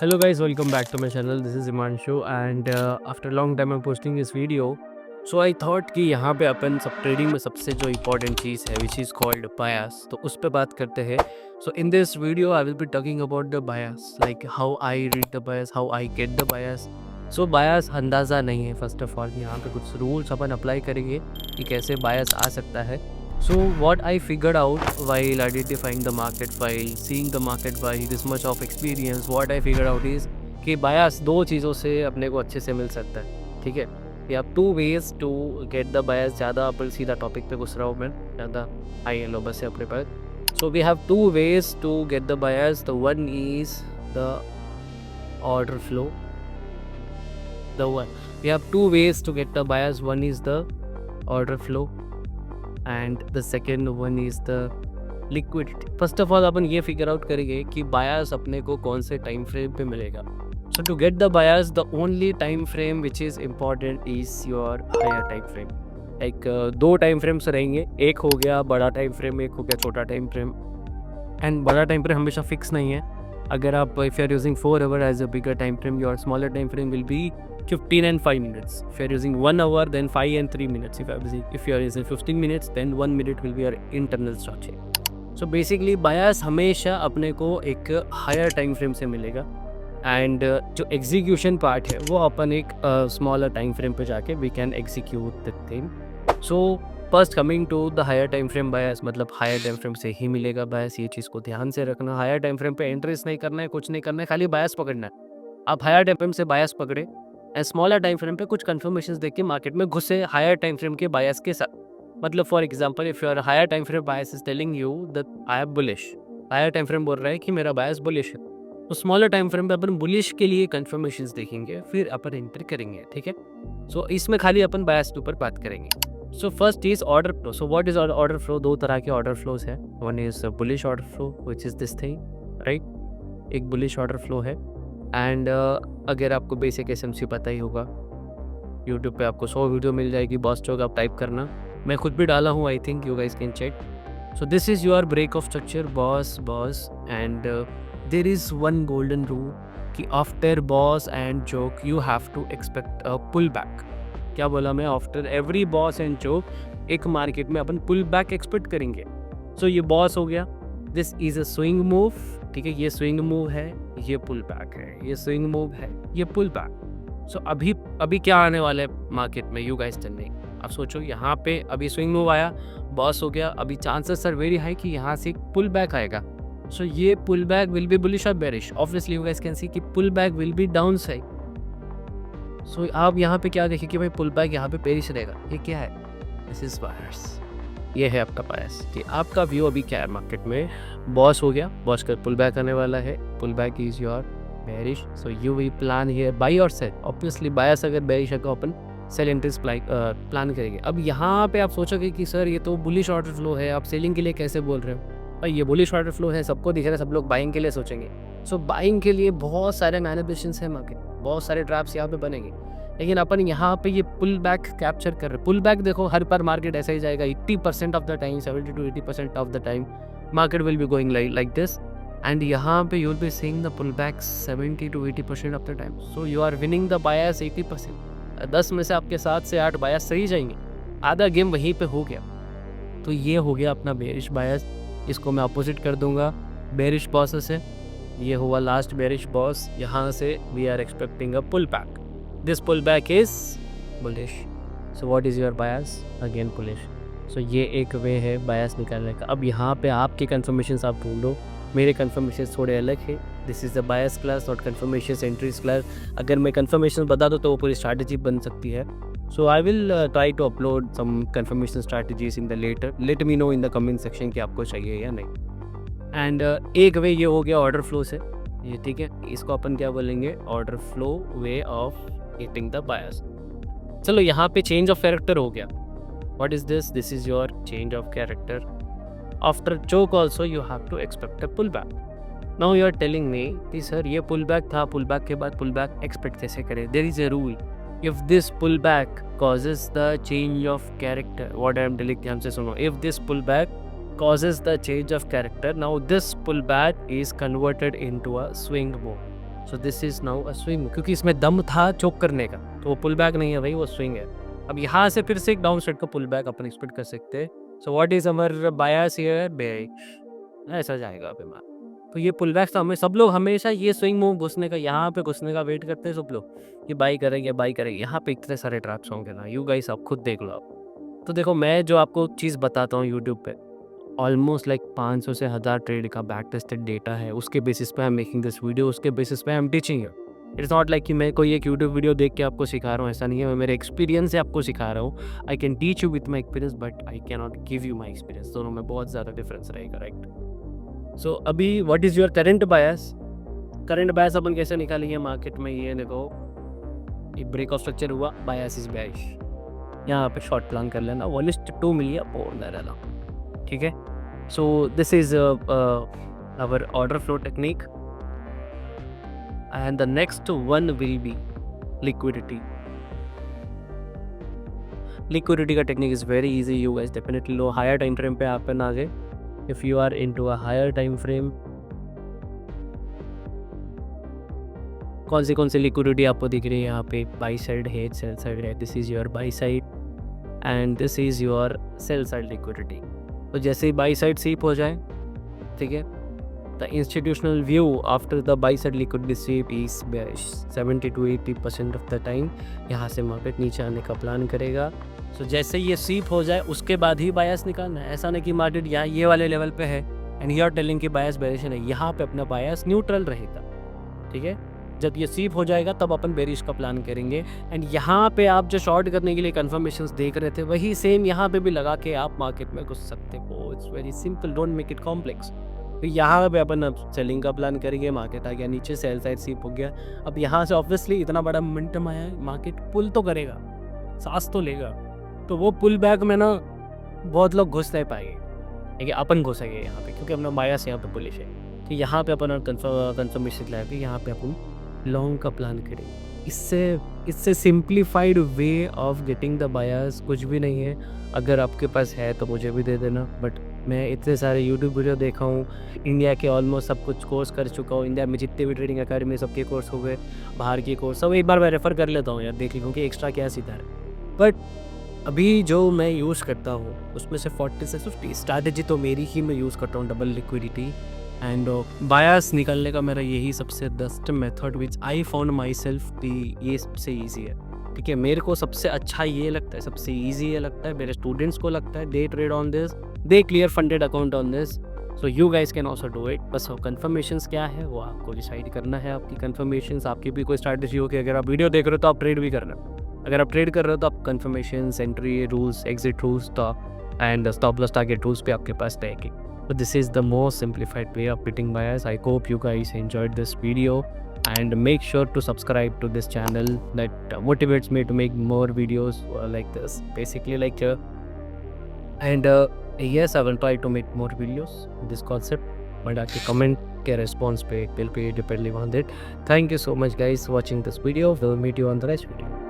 Hello guys, welcome back to my channel. This is Himanshu and after a long time I'm posting this video. So I thought कि यहाँ पे अपन सब trading में सबसे जो important चीज़ है विच इज़ कॉल्ड बायस, तो उस पर बात करते हैं. So in this video I will be talking about the bias, like how I read the bias, how I get the bias. So bias अंदाज़ा नहीं है. फर्स्ट ऑफ ऑल यहाँ पे कुछ रूल्स अपन अप्लाई करेंगे कि कैसे बायस आ सकता है. So what I figured out while identifying the market, while seeing the market by this much of experience, what I figured out is कि बायस दो चीज़ों से अपने को अच्छे से मिल सकता है. ठीक है, we have to ways to get the bias. ज़्यादा अपन सीधा टॉपिक पे घुस रहा हूँ मैं, ज़्यादा हाई एंड लो बस है अपने पास. So we have to ways to get the bias. The one is the order flow. We have two ways to get the bias. One is the order flow and the second one is the liquidity. First of all अपन ये figure out करेंगे कि bias अपने को कौन से time frame पे मिलेगा. So to get the bias, the only time frame which is important is your higher time frame. Like दो time frames रहेंगे, एक हो गया बड़ा time frame, एक हो गया छोटा time frame. And बड़ा time frame हमेशा fix नहीं है. अगर आप if you are using 4 hour as a bigger time frame, your smaller time frame will be 15 and 5 minutes. If you are using 1 hour, then 5 and 3 minutes. If you are using 15 minutes, then 1 minute will be your internal structure. So basically bias हमेशा अपने को एक higher time frame से मिलेगा. And जो execution part है वो अपन एक smaller time frame पे जाके we can execute the thing. So first coming to the higher time frame bias, मतलब हायर टाइम फ्रेम से ही मिलेगा बायस. ये चीज़ को ध्यान से रखना. हायर टाइम फ्रेम पे एंट्रीज नहीं करना है, कुछ नहीं करना है, खाली बायस पकड़ना है. आप हायर टाइम फ्रेम से बायस पकड़े एंड स्मॉलर टाइम फ्रेम पे कुछ कंफर्मेशंस देख के मार्केट में घुसे हायर टाइम फ्रेम के बायस के साथ. मतलब for example if your higher time frame bias is telling you that I am bullish, higher time frame बोल रहा है कि मेरा बायस बुलिश है, तो स्मॉलर टाइम फ्रेम पे अपन बुलिश के लिए कंफर्मेशंस देखेंगे, फिर अपन एंट्री करेंगे. ठीक है, सो इसमें खाली अपन बायस के ऊपर बात करेंगे. So first is order flow. So what is order flow? दो तरह के ऑर्डर फ्लोज है. One is bullish order flow which is this thing, right. एक बुलिश ऑर्डर फ्लो है. एंड अगर आपको बेसिक एसएमसी पता ही होगा, यूट्यूब पे आपको 100 वीडियो मिल जाएगी. बॉस चौक आप टाइप करना, मैं खुद भी डाला हूँ. I think you guys can check. So this is your break of structure BOS. And there is one golden rule कि after BOS and CHoCH you have to expect a pull back. क्या बोला मैं? After every BOS and CHoCH एक market में अपन pull back expect करेंगे. सो ये boss हो गया, this is a swing move. ठीक है, ये स्विंग मूव है, ये पुल बैक है, ये स्विंग मूव है, ये पुल बैक. सो अभी क्या आने वाला है मार्केट में? You guys tell me. आप सोचो, यहाँ पे अभी स्विंग मूव आया, बॉस हो गया, अभी चांसेस आर वेरी हाई कि यहाँ से पुल बैक आएगा. सो ये pull back will be bullish और bearish. Obviously you guys can see कि pull back will be down side. So आप यहाँ पे क्या देखें कि भाई पुल बैक यहाँ पे बेरिश रहेगा. ये क्या है? दिस इज बायस. ये है आपका बायस. कि आपका व्यू अभी क्या है मार्केट में? बॉस हो गया, बॉस का पुल बैक आने वाला है, pull back is your bearish. So you we plan here buy और सेल. ऑब्वियसली बायस अगर बेरिश है तो अपन सेल एंट्रीज प्लान करेंगे. अब यहाँ पे आप सोचोगे कि सर ये तो बुलिश ऑर्डर फ्लो है, आप सेलिंग के लिए कैसे बोल रहे हो? भाई ये बुलिश ऑर्डर फ्लो है, सबको दिख रहा है, सब लोग बाइंग के लिए सोचेंगे. सो बाइंग के लिए बहुत सारे मैनिपुलेशंस है मार्केट, बहुत सारे ट्रैप्स यहाँ पे बनेंगे. लेकिन अपन यहाँ पे ये पुल बैक कैप्चर कर रहे हैं. पुल बैक देखो हर बार मार्केट ऐसा ही जाएगा. 80% of the time, 70 to 80% of the time market will be going like this. And यहाँ पे you will be seeing the pull back 70 to 80% of the time. So you are winning the bias 80%. 10 में से आपके 7 से 8 बायस सही जाएंगे. आधा game वहीं पे हो गया. तो ये हो गया अपना बेरिश बायस. इसको मैं अपोजिट कर दूंगा बेरिश बॉस से. ये हुआ लास्ट बेरिश बॉस. यहाँ से we are expecting a pull back. This pull back is bullish. So what is your bias? Again bullish. So ये एक वे है बायस निकालने का. अब यहाँ पे आपके कन्फर्मेशन आप ढूंढो. मेरे कन्फर्मेशन थोड़े अलग है. This is the bias class not confirmation entries class. अगर मैं कन्फर्मेशन बता दूँ तो वो पूरी स्ट्रैटेजी बन सकती है. So I will try to upload some confirmation strategies in the later. Let me know in the comment section कि आपको चाहिए या नहीं. एंड एक वे ये हो गया ऑर्डर फ्लो से. ये ठीक है, इसको अपन क्या बोलेंगे? Order flow way of getting the bias. चलो यहाँ पे चेंज ऑफ कैरेक्टर हो गया. What is this? This is your change of character. After choke also you have to expect a pull back. Now you are telling me कि sir ये pull back था, pull back के बाद pull back expect कैसे करें? There is a rule. If this pull back causes the change of character, what I am telling, ध्यान से सुनो. If this pull back causes the change of character, now this pullback is converted into a swing move. So this is now a swing, क्योंकि इसमें दम था चोक करने का, तो वो पुल बैक नहीं है भाई, वो स्विंग है। अब यहाँ से फिर से एक डाउन स्ट्रेट का पुल बैक अपन एक्सपेक्ट कर सकते हैं। सो what is our bias here, bearish, ऐसा जाएगा अभी मार। तो ये पुल बैक तो हमें सब लोग हमेशा ये स्विंग मूव घुसने का, यहाँ पे घुसने का वेट करते हैं सब लोग कि बाई करेंगे बाई करेंगे। यहाँ पे इतने सारे ट्रैप्स होंगे ना, यू गाइस आप खुद देख लो आप। तो देखो मैं जो आपको चीज़ बताता हूँ यूट्यूब पे, ऑलमोस्ट लाइक 500 से 1000 ट्रेड का बैक टेस्टेड डेटा है, उसके बेसिस पे I am making this video, उसके बेसिस पे I am teaching you. It's not like कि मैं कोई एक यूट्यूब वीडियो देख के आपको सिखा रहा हूँ, ऐसा नहीं है। मैं मेरे एक्सपीरियंस से आपको सिखा रहा हूँ। I can teach you with my experience, but I can not give you my experience. दोनों में बहुत ज़्यादा डिफरेंस रहेगा, राइट। सो अभी what is your current bias? Current bias अपन कैसे निकालेंगे मार्केट में? ये देखो, एक ब्रेक ऑफ स्ट्रक्चर हुआ, बायस इज बेयरिश। यहाँ पे शॉर्ट प्लान कर लेना, 1:2 मिलिया बोल रहना, ठीक है। So this is our order flow technique, and the next one will be liquidity. Liquidity का technique is very easy. You guys definitely know higher time frame पे आप आ गए. If you are into a higher time frame, कौन सी liquidity आपको दिख रही है यहाँ पे? Buy side है, sell side है. This is your buy side and this is your sell side liquidity. तो जैसे ही बाई साइड सीप हो जाए, ठीक है, the institutional view after the by side liquidity सीप is bearish. 70 to 80% of the time यहाँ से मार्केट नीचे आने का प्लान करेगा। सो जैसे ये सीप हो जाए उसके बाद ही बायस निकालना है। ऐसा नहीं कि मार्केट यहाँ ये वाले लेवल पे है एंड यू आर टेलिंग कि बायस बेयरिश है, यहाँ पे अपना बायस न्यूट्रल रहेगा, ठीक है। जब ये सीप हो जाएगा तब अपन बेरिश का प्लान करेंगे। एंड यहाँ पे आप जो शॉर्ट करने के लिए कन्फर्मेशंस देख रहे थे, वही सेम यहाँ पे भी लगा के आप मार्केट में घुस सकते हो। It's very simple, don't make it complex. तो यहाँ पे अपन अब सेलिंग का प्लान करेंगे, मार्केट आ गया नीचे, सेल साइड सीप हो गया। अब यहाँ से ऑब्वियसली इतना बड़ा मोमेंटम आया है, मार्केट पुल तो करेगा, सांस तो लेगा। तो वो पुल बैक में ना बहुत लोग घुस नहीं पाएंगे, ठीक है, अपन घुसेंगे यहाँ पे, क्योंकि अपना बायस यहाँ पे पुलिस है। तो यहाँ पे अपन कन्फर्मेशन लाएंगे, यहाँ पे अपन लॉन्ग का प्लान करें। इससे simplified way of getting the buyers कुछ भी नहीं है। अगर आपके पास है तो मुझे भी दे देना, बट मैं इतने सारे यूट्यूब वीडियो देखा हूँ, इंडिया के ऑलमोस्ट सब कुछ कोर्स कर चुका हूँ। इंडिया में जितने भी ट्रेडिंग अकेडमी सबके कोर्स हो गए, बाहर के कोर्स सब एक बार मैं रेफ़र कर लेता हूँ यार, देख लूँ कि एक्स्ट्रा क्या सीधा है। बट अभी जो मैं यूज़ करता हूँ उसमें से 40 से 50 स्ट्रैटेजी तो मेरी ही मैं यूज़ करता हूँ, डबल लिक्विडिटी एंड बायस निकलने का मेरा यही सबसे best method which I found my self कि ये सबसे ईजी है, ठीक है। मेरे को सबसे अच्छा ये लगता है, सबसे ईजी ये लगता है, मेरे स्टूडेंट्स को लगता है। दे trade on this, they clear funded account on this, so you guys can also do it. बस कन्फर्मेशंस क्या है वो आपको डिसाइड करना है। आपकी कन्फर्मेशंस, आपकी भी कोई स्ट्रैटेजी हो कि अगर आप वीडियो देख रहे हो तो आप ट्रेड भी करना, अगर आप ट्रेड कर रहे हो तो आप conformations, entry rules, exit rules and stop loss target rules पे आपके पास रहेगी। So this is the most simplified way of beating bias. I hope you guys enjoyed this video and make sure to subscribe to this channel. That motivates me to make more videos like this, basically like and yes, I will try to make more videos with this concept, but आपके comment के response पे will be depending on it. Thank you so much guys watching this video. We'll meet you on the next video.